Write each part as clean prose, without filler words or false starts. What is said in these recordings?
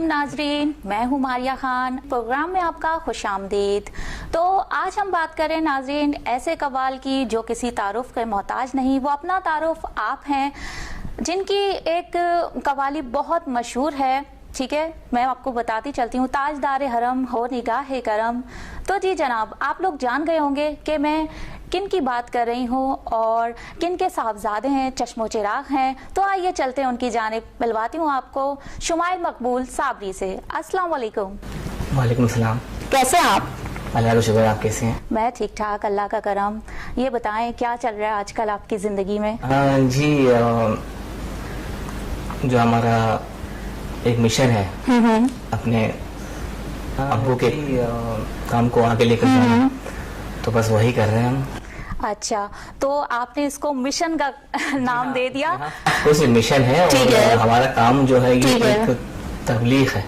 नाजरीन, मैं हूँ मारिया खान। प्रोग्राम में आपका खुशामदीद। तो आज हम बात करें नाजरीन ऐसे कवाल की जो किसी तारुफ के मोहताज नहीं, वो अपना तारुफ आप हैं, जिनकी एक कवाली बहुत मशहूर है। ठीक है, मैं आपको बताती चलती हूँ। ताजदार हरम हो निगाह करम। तो जी जनाब, आप लोग जान गए होंगे कि मैं किन की बात कर रही हूँ और किन के साहबजादे हैं, चश्मो चिराग हैं। तो आइए चलते हैं उनकी जानिब, मिलवाती हूँ आपको शुमाइल मकबूल साबरी से। अस्सलाम वालेकुम। वालेकुम सलाम। कैसे हैं आप? अल्लाह का शुक्र, आप कैसे हैं? मैं ठीक ठाक, अल्लाह का करम। ये बताएं क्या चल रहा है आजकल आपकी जिंदगी में? जी जो हमारा एक मिशन है अपने अब्बू के काम को आगे लेकर जाना, तो बस वही कर रहे हैं हम। अच्छा, तो आपने इसको मिशन का नाम दे दिया? कुछ मिशन है और हमारा काम जो है ये एक तबलीग है।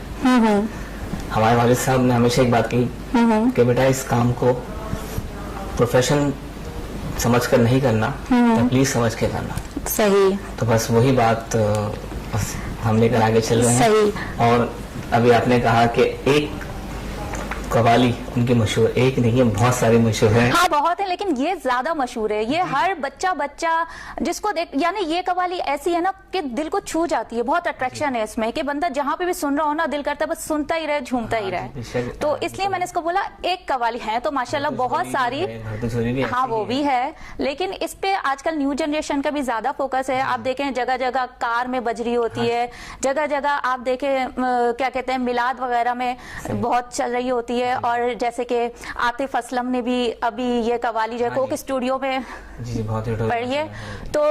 हमारे वालिद साहब ने हमेशा एक बात कही कि बेटा इस काम को प्रोफेशन समझकर नहीं करना, तबलीग समझ के करना। सही। तो बस वही बात बस हम लेकर आगे चल रहे हैं। सही। और अभी आपने कहा कि एक कवाली उनकी मशहूर, एक नहीं है, बहुत सारी मशहूर है। हाँ बहुत है, लेकिन ये ज्यादा मशहूर है। ये हर बच्चा जिसको देख, यानी ये कवाली ऐसी है ना कि दिल को छू जाती है। बहुत अट्रैक्शन है इसमें कि बंदा जहाँ पे भी सुन रहा हो ना, दिल करता है बस सुनता ही रहे, झूमता ही रहे। तो इसलिए मैंने इसको बोला एक कवाली है। तो माशाल्लाह बहुत सारी, हाँ वो भी है, लेकिन इस पे आजकल न्यू जनरेशन का भी ज्यादा फोकस है। आप देखें जगह जगह कार में बज रही होती है, जगह जगह आप देखें क्या कहते हैं मिलाद वगैरह में बहुत चल रही होती है। और जैसे कि आतिफ असलम ने भी अभी ये कवाली जो कोक स्टूडियो में पढ़ी है। तो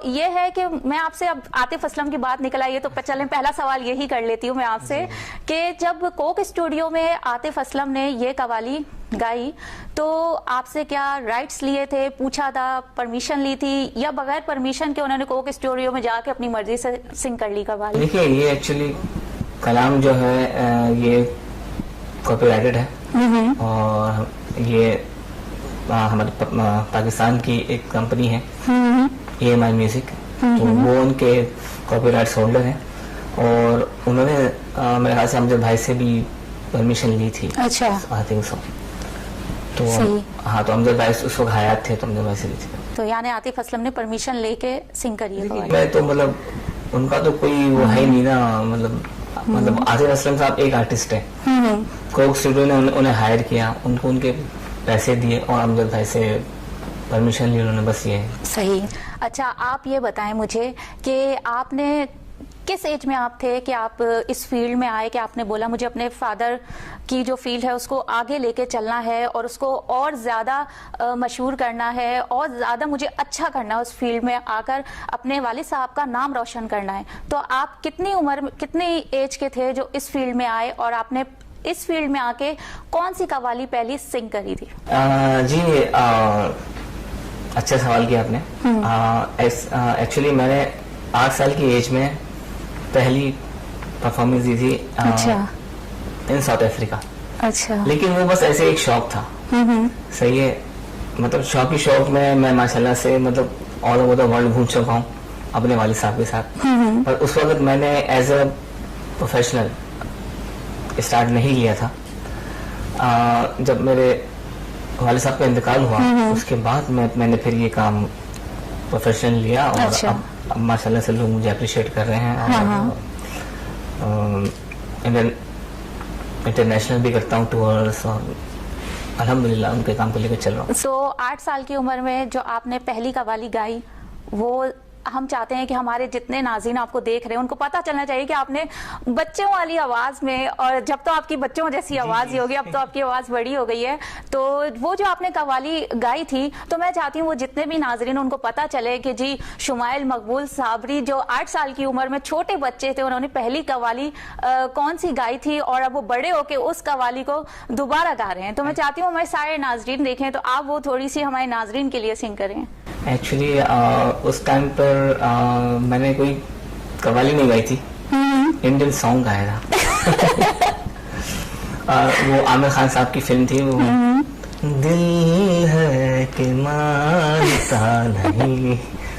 ये है कि मैं आपसे, अब आतिफ असलम की बात निकल आई है तो चलें पहला सवाल यही कर लेती हूँ मैं आपसे कि जब कोक स्टूडियो में आतिफ असलम ने ये कवाली गाई तो आपसे क्या राइट्स लिए थे, पूछा था, परमिशन ली थी, या बगैर परमिशन के उन्होंने कोक स्टूडियो में जाके अपनी मर्जी से सिंग कर ली कवाली? देखिए ये एक्चुअली कलाम जो है ये कॉपीराइटेड है और ये हमारे पाकिस्तान की एक कंपनी है EMI म्यूजिक, तो वो उनके कॉपीराइट होल्डर हैं और उन्होंने मेरे ख्याल से अमजद भाई से भी परमिशन ली थी। अच्छा। I think so. तो हाँ, तो अमजद भाई उस वक्त हयात थे तो अमजद भाई से ली थी। तो यानी आतिफ असलम ने परमिशन लेके सिंग करी है? मैं तो मतलब उनका तो कोई वो है नहीं ना, मतलब आतिफ असलम साहब एक आर्टिस्ट है। कोक स्टूडियो ने उन्हें हायर किया, उनको उनके पैसे दिए और अमजद भाई से परमिशन ली उन्होंने, बस ये। सही। अच्छा, आप ये बताएं मुझे कि आपने किस एज में आप थे कि आप इस फील्ड में आए, कि आपने बोला मुझे अपने फादर की जो फील्ड है उसको आगे लेके चलना है और उसको और ज़्यादा मशहूर करना है और ज़्यादा मुझे अच्छा करना है, उस फील्ड में आकर अपने वालिद साहब का नाम रोशन करना है। तो आप कितनी उम्र, कितनी एज के थे जो इस फील्ड में आए और आपने इस फील्ड में आके कौन सी कवाली पहली सिंग करी थी? जी अच्छा सवाल किया आपने। एक्चुअली मैंने 8 साल की एज में पहली परफॉर्मेंस दी थी इन साउथ अफ्रीका। अच्छा। लेकिन वो बस ऐसे एक शौक था। सही है, मतलब शौक ही शौक में मैं माशाल्लाह से मतलब ऑल ओवर द वर्ल्ड घूम चुका हूँ अपने वालिद साहब के साथ। पर उस वक्त मैंने एज अ प्रोफेशनल स्टार्ट नहीं किया था। जब मेरे वालिद साहब का इंतकाल हुआ उसके बाद मैंने फिर ये काम प्रोफेशनल लिया और अच्छा। अब माशाल्लाह से लोग मुझे अप्रिशिएट कर रहे हैं। और इंटरनेशनल भी करता हूँ टूर्स और अल्हम्दुलिल्लाह उनके काम को लेकर चल रहा हूँ। 8 साल की उम्र में जो आपने पहली कवाली गाई, वो हम चाहते हैं कि हमारे जितने नाज़रीन आपको देख रहे हैं उनको पता चलना चाहिए कि आपने बच्चों वाली आवाज में, और जब तो आपकी बच्चों जैसी आवाज ही होगी, अब तो आपकी आवाज बड़ी हो गई है, तो वो जो आपने कवाली गाई थी, तो मैं चाहती हूँ वो जितने भी नाज़रीन उनको पता चले कि जी शुमाइल मकबूल साबरी जो 8 साल की उम्र में छोटे बच्चे थे, उन्होंने पहली कवाली कौन सी गाई थी और अब वो बड़े होके उस कवाली को दोबारा गा रहे हैं। तो मैं चाहती हूँ हमारे सारे नाज़रीन देखें, तो आप वो थोड़ी सी हमारे नाज़रीन के लिए सिंग करें। एक्चुअली उस टाइम पर मैंने कोई कवाली नहीं गाई थी, इंडियन सॉन्ग गाया था। वो आमिर खान साहब की फिल्म थी, वो दिल है कि मानता नहीं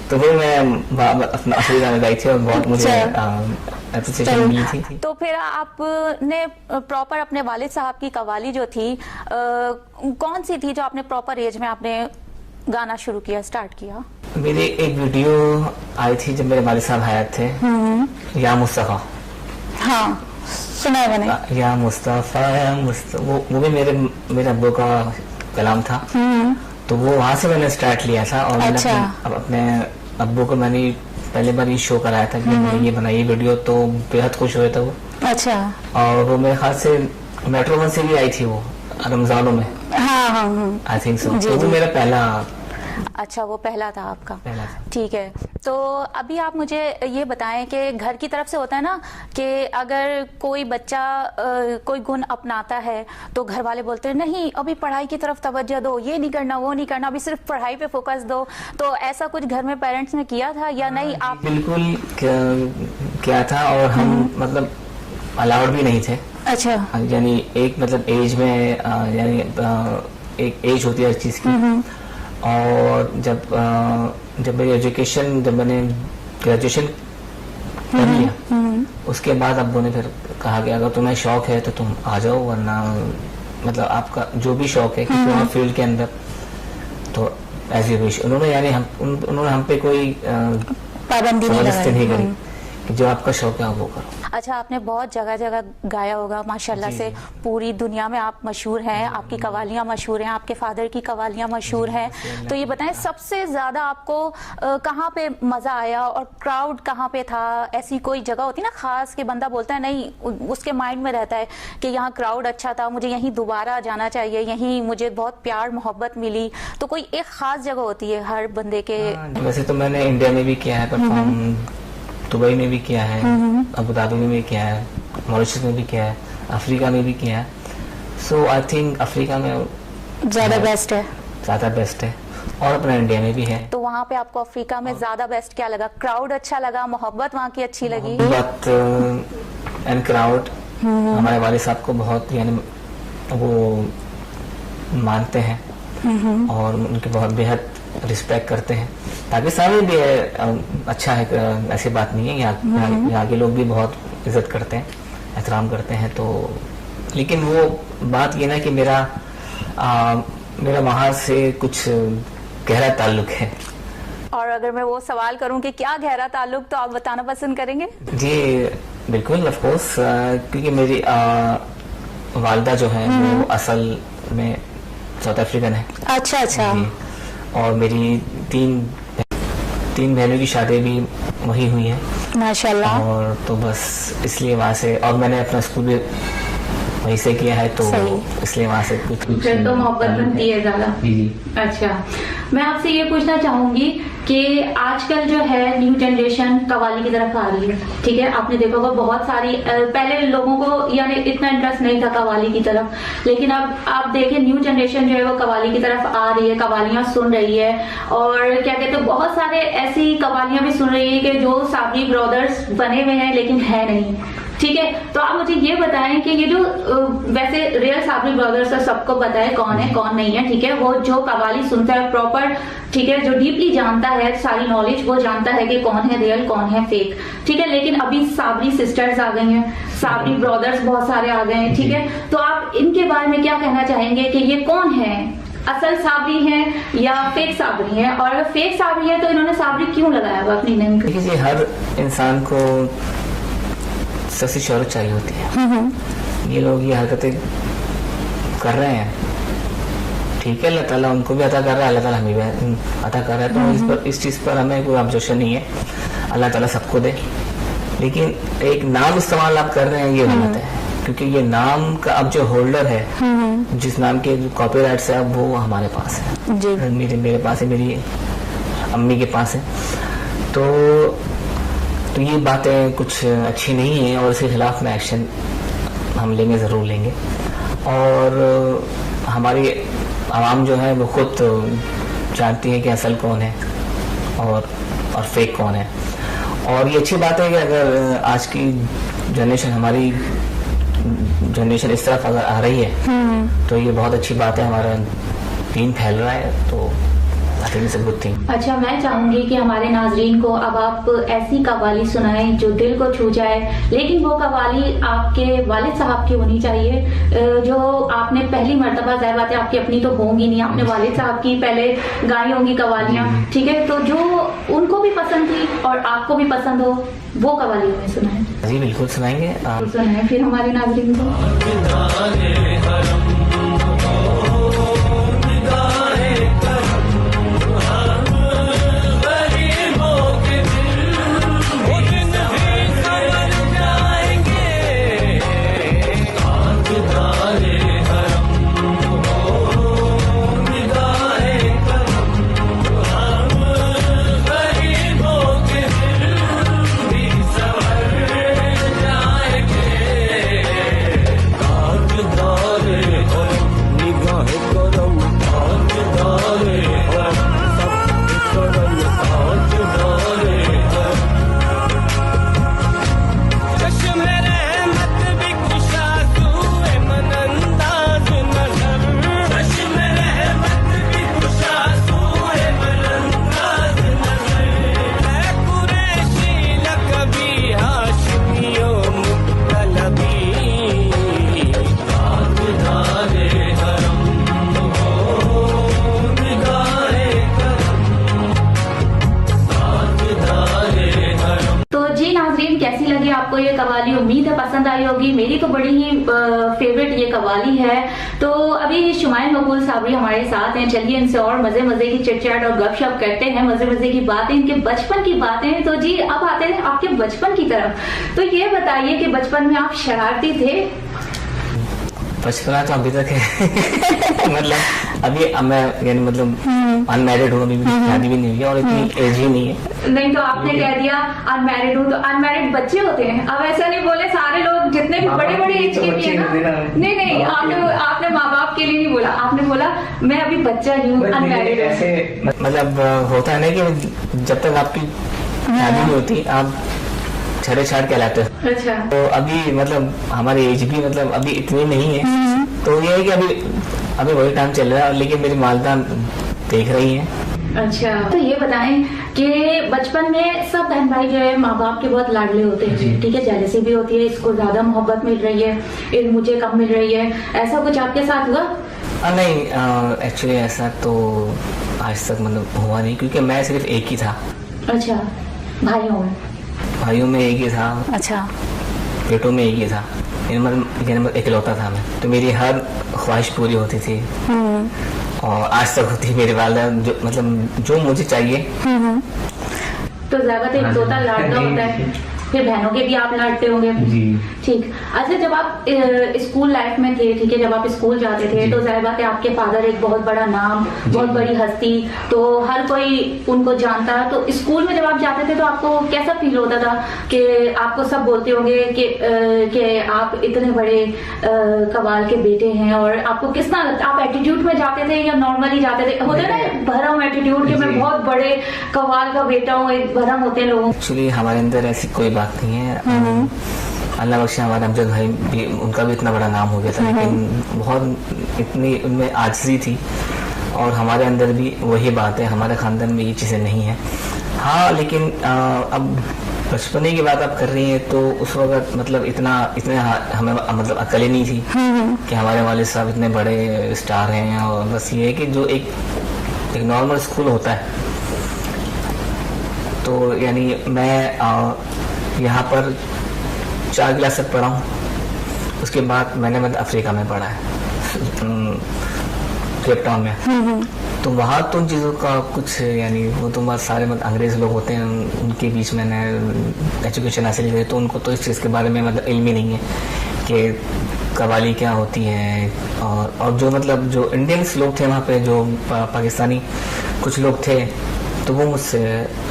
तो फिर मैं अपना असली गाना गाई थी और बहुत मुझे एप्रिसिएशन मिली थी। तो फिर आपने प्रॉपर अपने वालिद साहब की कव्वाली जो थी कौन सी थी जो आपने प्रॉपर एज में आपने गाना शुरू किया, स्टार्ट किया? मेरी एक वीडियो आई थी जब मेरे वालिद साहब हयात थे, या मुस्तफा। हाँ, सुना है मैंने। या मुस्तफा या मुस्तफा, वो भी मेरे अब्बू का कलाम था। तो वो वहां से मैंने स्टार्ट लिया था और अच्छा। मैंने अपने अब्बू को मैंने पहले बार ये शो कराया था कि मैंने ये बनाई वीडियो, तो बेहद खुश हुए थे वो। अच्छा। और वो मेरे ख्याल से मेट्रो वन से भी आई थी वो रमजानों में। हाँ हाँ आई थिंक सो। जी, तो वो जी। मेरा पहला अच्छा, वो पहला था आपका। पहला था। ठीक है। तो अभी आप मुझे ये बताएं कि घर की तरफ से होता है ना कि अगर कोई बच्चा कोई गुण अपनाता है तो घर वाले बोलते हैं नहीं अभी पढ़ाई की तरफ तवज्जो दो, ये नहीं करना वो नहीं करना, अभी सिर्फ पढ़ाई पे फोकस दो। तो ऐसा कुछ घर में पेरेंट्स ने किया था या नहीं? आप बिल्कुल क्या था, और हम मतलब अलाउड भी नहीं थे। अच्छा। यानी एक मतलब एज में यानी एक एज होती है हर चीज की। और जब मेरी एजुकेशन, जब मैंने ग्रेजुएशन कर लिया, उसके बाद अब्बू ने फिर कहा कि अगर तुम्हें शौक है तो तुम आ जाओ, वरना मतलब आपका जो भी शौक है किसी फील्ड के अंदर तो एज यू विश। उन्होंने यानी उन्होंने हम पे कोई पाबंदी नहीं जबरदस्ती नहीं लगाई। करी कि जो आपका शौक है वो करो। अच्छा, आपने बहुत जगह जगह गाया होगा माशाल्लाह जी, से, जी। पूरी दुनिया में आप मशहूर हैं, आपकी कवालियां मशहूर हैं, आपके फादर की कवालियां मशहूर हैं। तो ये बताएं सबसे ज्यादा आपको कहाँ पे मजा आया और क्राउड कहाँ पे था? ऐसी कोई जगह होती है ना खास कि बंदा बोलता है नहीं, उसके माइंड में रहता है कि यहाँ क्राउड अच्छा था, मुझे यहीं दोबारा जाना चाहिए, यहीं मुझे बहुत प्यार मोहब्बत मिली। तो कोई एक खास जगह होती है हर बंदे के? वैसे तो मैंने इंडिया में भी किया है परफॉर्म, दुबई में भी किया है, अबू धाबी में भी किया है, मॉरिशस में भी किया है, अफ्रीका में भी किया है। सो आई थिंक अफ्रीका में ज्यादा बेस्ट है। ज्यादा बेस्ट है, और अपना इंडिया में भी है। तो वहाँ पे आपको अफ्रीका में ज्यादा बेस्ट क्या लगा? क्राउड अच्छा लगा, मोहब्बत वहाँ की अच्छी लगी? बट एंड क्राउड हमारे वाले साहब को बहुत यानी वो मानते हैं और उनके बहुत बेहद रिस्पेक्ट करते हैं। पाकिस्तान में भी अच्छा है, ऐसी बात नहीं है। यहाँ के लोग भी बहुत इज्जत करते हैं, एहतराम करते हैं। तो लेकिन वो बात ये ना कि मेरा वहाँ से कुछ गहरा ताल्लुक है। और अगर मैं वो सवाल करूं कि क्या गहरा ताल्लुक, तो आप बताना पसंद करेंगे? जी बिल्कुल, ऑफ कोर्स, क्योंकि मेरी वालदा जो है वो असल में साउथ अफ्रीकन है। अच्छा अच्छा। और मेरी तीन बहनों की शादी भी वही हुई है माशाल्लाह। और तो बस इसलिए वहाँ से, और मैंने अपना स्कूल भी वहीं से किया है, तो इसलिए वहाँ से कुछ फिर तो मोहब्बत बनती है ज्यादा। अच्छा, मैं आपसे ये पूछना चाहूंगी कि आजकल जो है न्यू जनरेशन कव्वाली की तरफ आ रही है, ठीक है? आपने देखा होगा बहुत सारी, पहले लोगों को यानी इतना इंटरेस्ट नहीं था कव्वाली की तरफ, लेकिन अब आप देखें न्यू जनरेशन जो है वो कव्वाली की तरफ आ रही है, कव्वालियां सुन रही है। और क्या कहते हैं, बहुत सारे ऐसी कव्वालियां भी सुन रही है कि जो साबरी ब्रदर्स बने हुए हैं लेकिन है नहीं, ठीक है? तो आप मुझे ये बताएं कि ये जो वैसे रियल साबरी ब्रदर्स है, सबको बताए कौन है कौन नहीं है, ठीक है? वो जो कव्वाली सुनता है प्रॉपर, ठीक है, जो डीपली जानता है सारी नॉलेज, वो जानता है कि कौन है रियल कौन है फेक, ठीक है? लेकिन अभी साबरी सिस्टर्स आ गई हैं, साबरी ब्रदर्स बहुत सारे आ गए हैं, ठीक है? तो आप इनके बारे में क्या कहना चाहेंगे कि ये कौन है, असल साबरी है या फेक साबरी है? और अगर फेक साबरी है तो इन्होंने साबरी क्यों लगाया हुआ अपनी नेम पे? देखिए, हर इंसान को सबसे शोहरत चाहिए होती है। ये लोग ये हरकतें कर रहे हैं, ठीक है, अल्लाह ताला उनको भी अता कर रहा है, अल्लाह ताला हमें भी अता कर रहा है। तो इस चीज़ पर हमें कोई ऑब्जेक्शन नहीं है, अल्लाह ताला सबको दे। लेकिन एक नाम इस्तेमाल आप कर रहे हैं, ये गलत है, क्योंकि ये नाम का अब जो होल्डर है, जिस नाम के कॉपीराइट है, अब वो हमारे पास है जी। मेरे पास है, मेरी अम्मी के पास है। तो ये बातें कुछ अच्छी नहीं है और इसके खिलाफ में एक्शन हम लेंगे, ज़रूर लेंगे। और हमारी आवाम जो है वो खुद जानती है कि असल कौन है और फेक कौन है। और ये अच्छी बात है कि अगर आज की जनरेशन, हमारी जनरेशन इस तरफ अगर आ रही है तो ये बहुत अच्छी बात है, हमारा दीन फैल रहा है, तो I think it's a good thing. अच्छा, मैं चाहूंगी कि हमारे नाजरीन को अब आप ऐसी कव्वाली सुनाएं जो दिल को छू जाए, लेकिन वो कव्वाली आपके वालिद साहब की होनी चाहिए, जो आपने पहली मर्तबा, ज़ाहिर बात है आपकी अपनी तो होंगी नहीं, आपने वालिद साहब की पहले गाई होंगी कव्वालियाँ, ठीक है, तो जो उनको भी पसंद थी और आपको भी पसंद हो वो कव्वाली हमें सुनाएं। जी बिल्कुल सुनाएंगे। सुनाएं फिर हमारे नाजरीन को। कैसी लगी आपको ये कव्वाली? उम्मीद है पसंद आई होगी। मेरी तो बड़ी ही फेवरेट ये कव्वाली है। तो अभी शुमाइल मकबूल साबरी हमारे साथ हैं, चलिए इनसे और मजे मजे की चिटचैट और गपशप करते हैं, मजे मजे की बातें, इनके बचपन की बातें। तो जी अब आते हैं आपके बचपन की तरफ। तो ये बताइए कि बचपन में आप शरारती थे? बचपना तो अभी तक है मतलब अभी मैं यानी मतलब अनमैरिड हूँ, अभी शादी भी नहीं हुई है और इतनी एज ही नहीं है। नहीं तो आपने कह दिया अनमैरिड हूँ, तो अनमैरिड बच्चे होते हैं। अब ऐसा नहीं बोले, सारे लोग जितने भी बड़े बड़े एज के भी है ना। नहीं आपने माँ बाप के लिए नहीं बोला, आपने बोला मैं अभी बच्चा ही हूँ, अनमैरिड हूँ। मतलब होता है ना कि जब तक आपकी शादी नहीं होती आप छड़े छाड़ कहलाते हैं। अच्छा। तो अभी मतलब हमारी एज भी मतलब अभी इतनी नहीं है, तो ये है कि अभी वही टाइम चल रहा है, लेकिन मेरी मालदा देख रही है। अच्छा, तो ये बताएं कि बचपन में सब बहन भाई जो है माँ बाप के बहुत लाडले होते हैं, ठीक है, जेलसी भी होती है, इसको ज्यादा मोहब्बत मिल रही है, मुझे कम मिल रही है, ऐसा कुछ आपके साथ हुआ? नहीं, एक्चुअली ऐसा तो आज तक मतलब हुआ नहीं, क्योंकि मैं सिर्फ एक ही था। अच्छा, भाइयों में एक ही था। अच्छा। बेटों में एक ही था, मतलब इकलौता था मैं, तो मेरी हर ख्वाहिश पूरी होती थी और आज तक होती है। मेरे वाला जो मतलब जो मुझे चाहिए। तो ज्यादा एक तोता लाडला होता है, फिर बहनों के भी आप लाडते होंगे जी। ठीक। अच्छा, जब आप स्कूल लाइफ में थे, ठीक है, जब आप स्कूल जाते थे तो जाहिर बात है आपके फादर एक बहुत बड़ा नाम, बहुत बड़ी हस्ती, तो हर कोई उनको जानता है। तो स्कूल में जब आप जाते थे तो आपको कैसा फील होता था कि आपको सब बोलते होंगे कि आप इतने बड़े कव्वाल के बेटे हैं, और आपको किस तरह लगता? आप एटीट्यूड में जाते थे या नॉर्मली जाते थे? होते ना भरम एटीट्यूड के मैं बहुत बड़े कव्वाल का बेटा हूँ, एक भरम होते हैं लोग। एक्चुअली हमारे अंदर ऐसी कोई बात नहीं है। अल्लाह बख्शे हमारे अमजद भाई भी, उनका भी इतना बड़ा नाम हो गया था, लेकिन बहुत इतनी उनमें आजिज़ी थी, और हमारे अंदर भी वही बात है, हमारे खानदान में ये चीज़ें नहीं है। हाँ, लेकिन अब बचपने की बात आप कर रही हैं तो उस वक्त मतलब इतने हमें मतलब अकल ही नहीं थी कि हमारे वालिद साहब इतने बड़े स्टार हैं। और बस ये है कि जो एक नॉर्मल स्कूल होता है, तो यानी मैं यहाँ पर 4 क्लास तक पढ़ा हूँ, उसके बाद मैंने मतलब अफ्रीका में पढ़ा है, केप टाउन में। तो वहाँ तो उन चीज़ों का कुछ यानी वो तो बस सारे मतलब अंग्रेज़ लोग होते हैं, उनके बीच में मैंने एजुकेशन हासिल की, तो उनको तो इस चीज़ के बारे में मतलब इल्म ही नहीं है कि कव्वाली क्या होती है। और जो मतलब जो इंडियंस लोग थे वहाँ पे, जो पाकिस्तानी कुछ लोग थे, तो वो मुझसे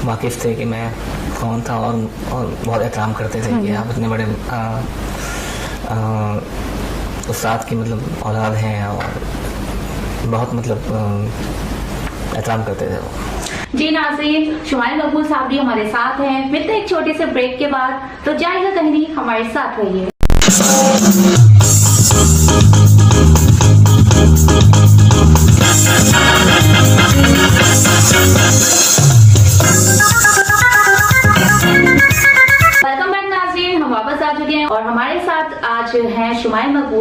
वाकिफ़ थे कि मैं कौन था, और बहुत एहतराम करते थे कि आप इतने बड़े उस्ताद की मतलब औलाद हैं, और बहुत मतलब एहतराम करते थे वो। जी नाज़रीन, शुमाइल मकबूल साबरी हमारे साथ हैं। मिलते हैं एक छोटे से ब्रेक के बाद, तो जाइएगा कहीं नहीं, हमारे साथ रहिए।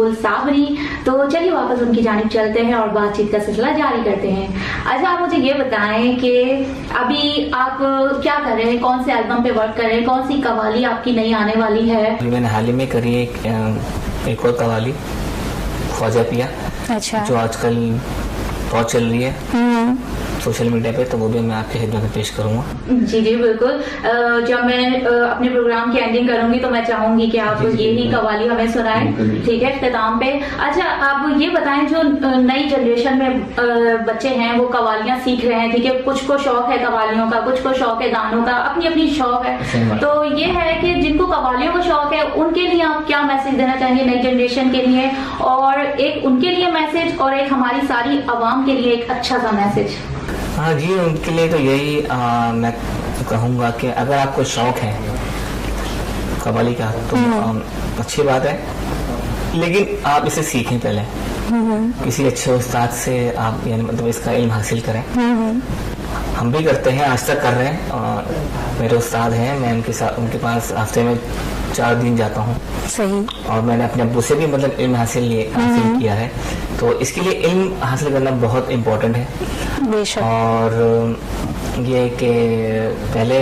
मकबूल साबरी। तो चलिए वापस उनकी जानिब चलते हैं और बातचीत का सिलसिला जारी करते हैं। अच्छा, आप मुझे ये बताएं कि अभी आप क्या कर रहे हैं, कौन से एल्बम पे वर्क कर रहे हैं, कौन सी कवाली आपकी नई आने वाली है? मैंने हाल ही में करी एक और कवाली, ख्वाजा पिया। अच्छा। जो आजकल बहुत चल रही है सोशल मीडिया पे, तो वो भी मैं आपके खिदमत में पेश करूंगा। जी जी बिल्कुल। जब मैं अपने प्रोग्राम की एंडिंग करूंगी तो मैं चाहूंगी कि आप यही कवाली हमें सुनाएं, ठीक है, इख्तिताम पे। अच्छा, आप ये बताएं, जो नई जनरेशन में बच्चे हैं वो कवालियां सीख रहे हैं, ठीक है, कुछ को शौक है कवालियों का, कुछ को शौक है गानों का, अपनी अपनी शौक है। तो ये है कि जिनको कवालियों का शौक है उनके लिए आप क्या मैसेज देना चाहेंगे नई जनरेशन के लिए, और एक उनके लिए मैसेज और एक हमारी सारी आवाम के लिए एक अच्छा सा मैसेज? हाँ जी, उनके लिए तो यही मैं कहूँगा कि अगर आपको शौक है कव्वाली का तो अच्छी बात है, लेकिन आप इसे सीखें पहले किसी अच्छे उस्ताद से, आप यानी मतलब इसका इल्म हासिल करें। हम भी करते हैं, आज तक कर रहे हैं, और मेरे उस्ताद हैं, मैं उनके पास हफ्ते में 4 दिन जाता हूँ। सही। और मैंने अपने अब्बू से भी मतलब इल्म हासिल किया है, तो इसके लिए इल्म हासिल करना बहुत इम्पोर्टेंट है। बेशक। और ये कि पहले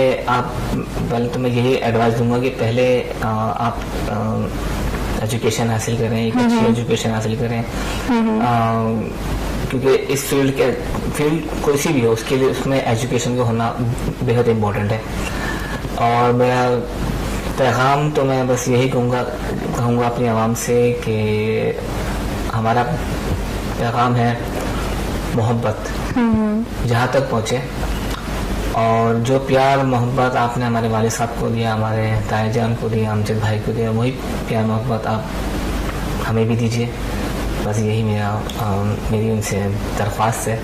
तो मैं यही एडवाइस दूंगा कि पहले आप एजुकेशन हासिल करें, एक अच्छी एजुकेशन हासिल करें, क्योंकि इस फील्ड कोई सी भी हो उसके लिए उसमें एजुकेशन का होना बेहद इम्पोर्टेंट है। और मेरा पैगाम तो मैं बस यही कहूँगा अपनी आवाम से कि हमारा पैगाम है मोहब्बत जहाँ तक पहुँचे, और जो प्यार मोहब्बत आपने हमारे वालिद साहब को दिया, हमारे ताया जान को दिया, अमजद भाई को दिया, वही प्यार मोहब्बत आप हमें भी दीजिए। बस यही मेरी उनसे दरख्वास्त है।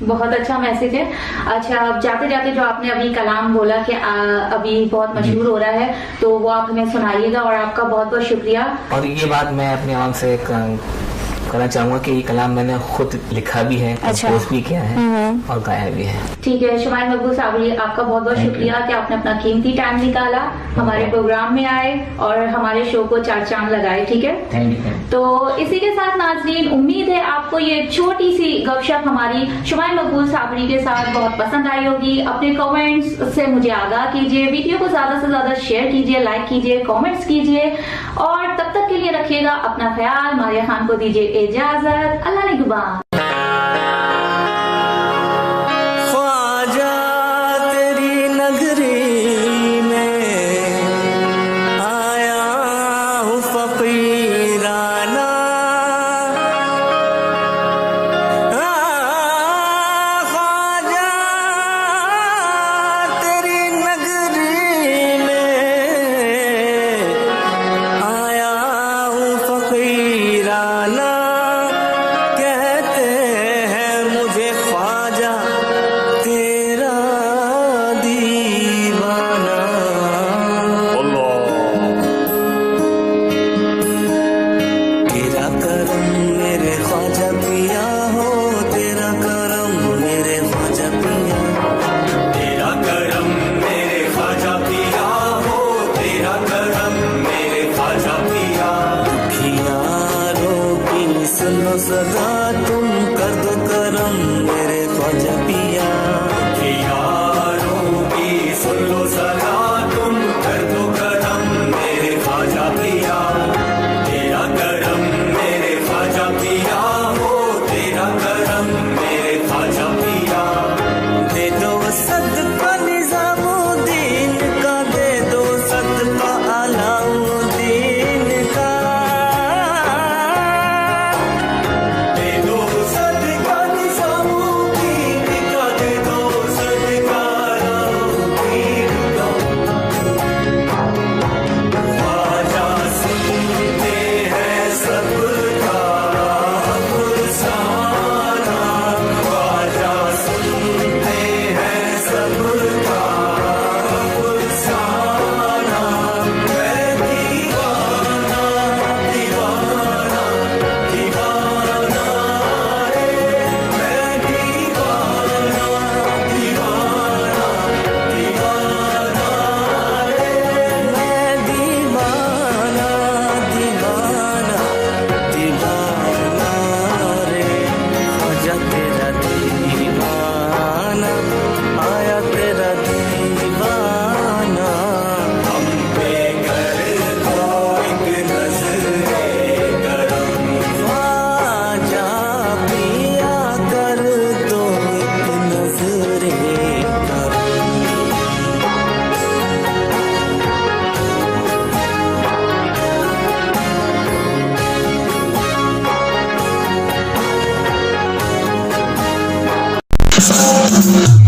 बहुत अच्छा मैसेज है। अच्छा, अब जाते जाते जो आपने अभी कलाम बोला कि अभी बहुत मशहूर हो रहा है, तो वो आप हमें सुनाइएगा, और आपका बहुत बहुत शुक्रिया। और ये बात मैं अपनी आवाम से कहना चाहूंगा कि ये कलाम मैंने खुद लिखा भी है, कंपोज भी किया है और गाया भी है। ठीक है, शुमाइल मकबूल साबरी, आपका बहुत बहुत शुक्रिया कि आपने अपना कीमती टाइम निकाला, हमारे प्रोग्राम में आए और हमारे शो को 4 चांद लगाए। ठीक है, थैंक यू। तो इसी के साथ नाज़रीन, उम्मीद है आपको ये छोटी सी गपशप हमारी शुमाइल मकबूल साबरी के साथ बहुत पसंद आई होगी। अपने कमेंट्स से मुझे आगाह कीजिए, वीडियो को ज्यादा से ज्यादा शेयर कीजिए, लाइक कीजिए, कमेंट्स कीजिए, और तब तक के लिए रखिएगा अपना ख्याल। मारिया खान को दीजिए इजाजत। अल्लाह निगहबान। सदा तुम कर दो करम मेरे ख्वाजा पिया, यारों की सुन लो सदा तुम कर दो करम मेरे ख्वाजा पिया। तेरा करम मेरे ख्वाजा पिया हो, तेरा करम मेरे ख्वाजा पिया। दे दो सदका निजामुद्दीन का, दे दो सदका अलाउद्दीन का, दे दो सदका निजामुद्दीन है।